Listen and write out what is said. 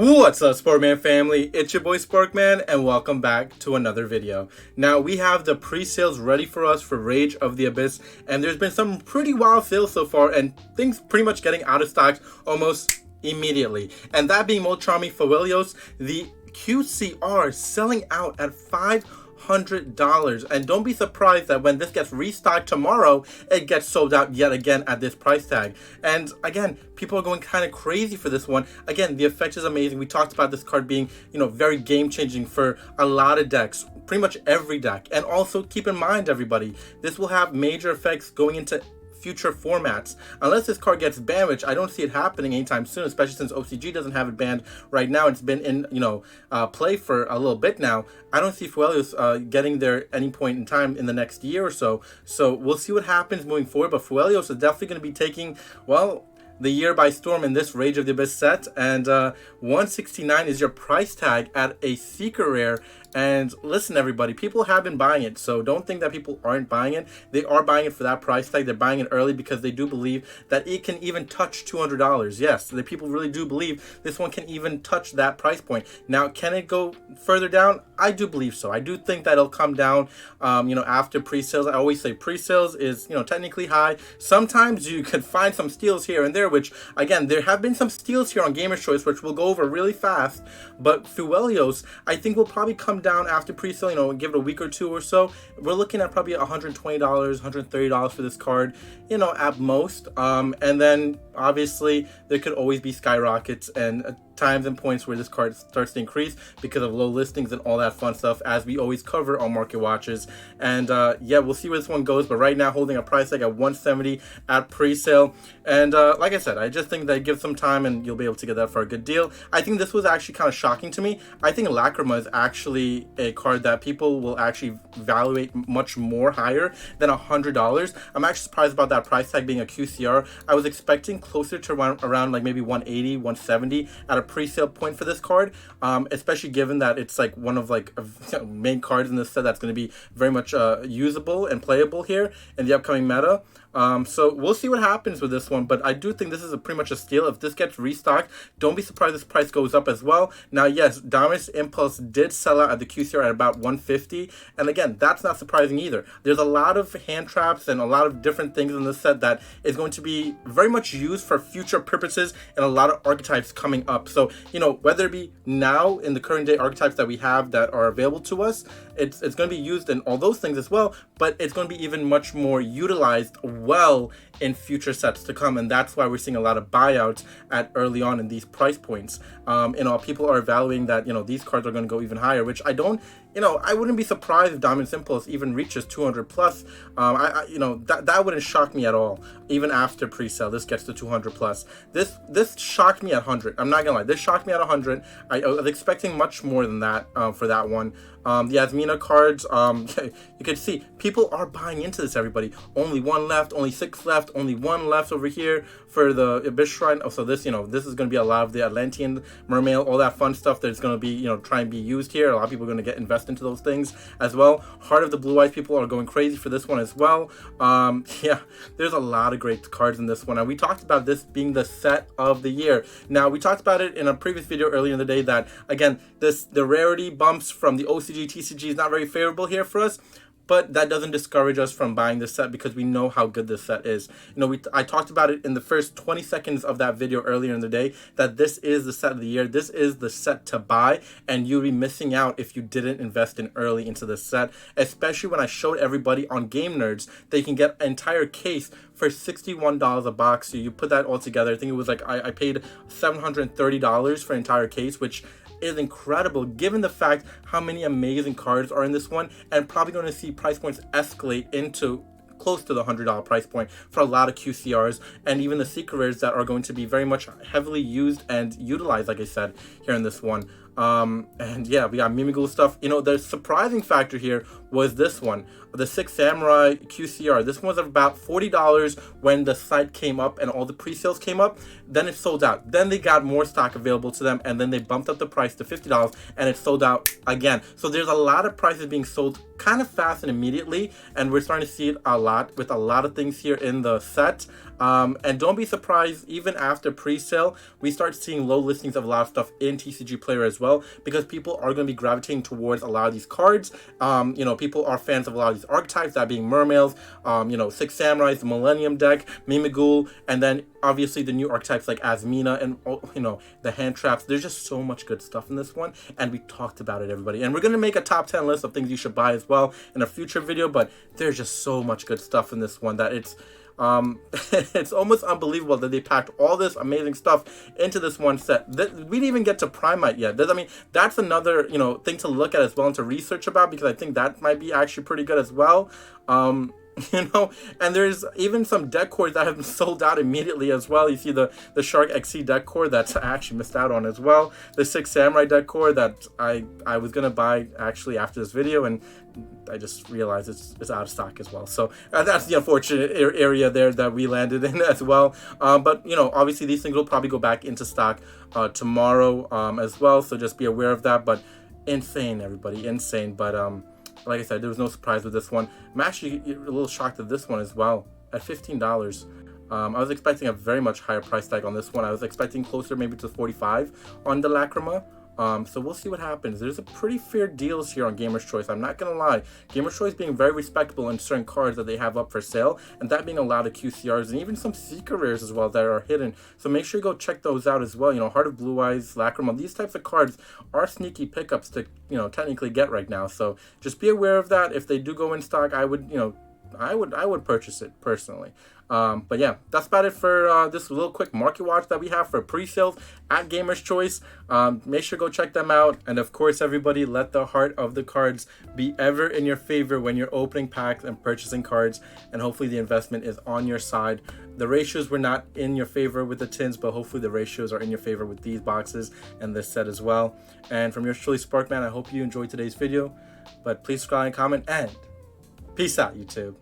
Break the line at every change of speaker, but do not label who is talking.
What's up, Sporkman family? It's your boy Sporkman, and welcome back to another video. Now, we have the pre-sales ready for us for Rage of the Abyss, and there's been some pretty wild sales so far, and things pretty much getting out of stock almost immediately. And that being Moltrami Fawelios, the QCR selling out at $500, and don't be surprised that when this gets restocked tomorrow, it gets sold out yet again at this price tag. And again, people are going kind of crazy for this one. Again, the effect is amazing. We talked about this card being, very game changing for a lot of decks, pretty much every deck. And also keep in mind, everybody, this will have major effects going into future formats, unless this card gets banned, which I don't see it happening anytime soon, especially since OCG doesn't have it banned right now. It's been in play for a little bit now. I don't see Fawelios getting there any point in time in the next year or so. So we'll see what happens moving forward. But Fawelios is definitely going to be taking, well, the year by storm in this Rage of the Abyss set. And 169 is your price tag at a secret rare. And listen, everybody, people have been buying it, so don't think that people aren't buying it. They are buying it for that price tag. They're buying it early because they do believe that it can even touch $200. Yes, the people really do believe this one can even touch that price point. Now, can it go further down? I do believe so. I do think that it'll come down, after pre-sales. I always say pre-sales is, technically high. Sometimes you could find some steals here and there, which, again, there have been some steals here on Gamer's Choice, which we'll go over really fast. But Fawelios, I think, will probably come down after pre-sale, give it a week or two or so. We're looking at probably $120, $130 for this card, at most. And then obviously there could always be skyrockets and times and points where this card starts to increase because of low listings and all that fun stuff, as we always cover on Market Watches. And we'll see where this one goes, but right now holding a price tag at $170 at pre-sale. And like I said, I just think that give some time and you'll be able to get that for a good deal. I think this was actually kind of shocking to me. I think Lacrima is actually a card that people will actually evaluate much more higher than $100. I'm actually surprised about that price tag being a QCR. I was expecting closer to around like maybe 180, 170 at a pre-sale point for this card, especially given that it's like one of like main cards in this set that's going to be very much usable and playable here in the upcoming meta. So we'll see what happens with this one, but I do think this is pretty much a steal. If this gets restocked, don't be surprised this price goes up as well. Now, yes, Dominus Impulse did sell out at the QCR at about $150, and again, that's not surprising either. There's a lot of hand traps and a lot of different things in this set that is going to be very much used for future purposes and a lot of archetypes coming up. So, whether it be now in the current day archetypes that we have that are available to us, it's going to be used in all those things as well, but it's going to be even much more utilized well in future sets to come, and that's why we're seeing a lot of buyouts at early on in these price points. People are evaluating that these cards are going to go even higher, which I don't. I wouldn't be surprised if Dominus Impulse even reaches 200 plus. That wouldn't shock me at all. Even after pre-sale, this gets to 200 plus. This shocked me at 100. I'm not gonna lie. This shocked me at 100. I was expecting much more than that for that one. The Asmina cards, you can see people are buying into this, everybody. Only one left, only 6 left, only 1 left over here for the Abyss Shrine. So this, this is going to be a lot of the Atlantean Mermaid, all that fun stuff that's going to be, try and be used here. A lot of people are going to get invested into those things as well. Heart of the Blue Eyes people are going crazy for this one as well. There's a lot of great cards in this one, and we talked about this being the set of the year. Now, we talked about it in a previous video earlier in the day that, again, the rarity bumps from the OCG, TCG is not very favorable here for us. But that doesn't discourage us from buying this set because we know how good this set is. I talked about it in the first 20 seconds of that video earlier in the day that this is the set of the year. This is the set to buy, and you'll be missing out if you didn't invest in early into this set, especially when I showed everybody on Game Nerds that you can get an entire case for $61 a box. So you put that all together. I think it was like I paid $730 for an entire case, which is incredible given the fact how many amazing cards are in this one, and probably going to see price points escalate into close to the $100 price point for a lot of QCRs and even the secret rares that are going to be very much heavily used and utilized, like I said, here in this one. And yeah, we got Mimigul stuff. The surprising factor here was this one, the 6 Samurai QCR. This one was about $40 when the site came up and all the pre-sales came up. Then it sold out. Then they got more stock available to them, and then they bumped up the price to $50 and it sold out again. So there's a lot of prices being sold kind of fast and immediately, and we're starting to see it a lot with a lot of things here in the set. And don't be surprised, even after pre-sale, we start seeing low listings of a lot of stuff in TCG Player as well, because people are going to be gravitating towards a lot of these cards. People are fans of a lot of these archetypes, that being Mermails, Six Samurais, the Millennium deck, Mimigul, and then obviously the new archetypes like Asmina and, the hand traps. There's just so much good stuff in this one, and we talked about it, everybody. And we're going to make a top 10 list of things you should buy as well in a future video, but there's just so much good stuff in this one that it's it's almost unbelievable that they packed all this amazing stuff into this one set. We didn't even get to Primite yet. That's another, thing to look at as well and to research about, because I think that might be actually pretty good as well. And there's even some deck cores that have been sold out immediately as well. You see the Shark XC deck core that I actually missed out on as well. The Six Samurai deck core that I was going to buy actually after this video, and I just realized it's out of stock as well. So that's the unfortunate area there that we landed in as well. But obviously these things will probably go back into stock tomorrow as well. So just be aware of that. But insane, everybody, insane. But like I said, there was no surprise with this one. I'm actually a little shocked at this one as well, at $15. I was expecting a very much higher price tag on this one. I was expecting closer maybe to 45 on the Lacrima. So we'll see what happens. There's a pretty fair deals here on Gamer's Choice. I'm not going to lie. Gamer's Choice being very respectable in certain cards that they have up for sale, and that being a lot of QCRs and even some secret rares as well that are hidden. So make sure you go check those out as well. Heart of Blue Eyes, Lacrima, these types of cards are sneaky pickups to, technically get right now. So just be aware of that. If they do go in stock, I would purchase it personally. But yeah, that's about it for this little quick market watch that we have for pre-sales at Gamer's Choice. Make sure to go check them out. And of course, everybody, let the heart of the cards be ever in your favor when you're opening packs and purchasing cards. And hopefully the investment is on your side. The ratios were not in your favor with the tins, but hopefully the ratios are in your favor with these boxes and this set as well. And from yours truly, Sparkman, I hope you enjoyed today's video. But please subscribe and comment, and peace out, YouTube.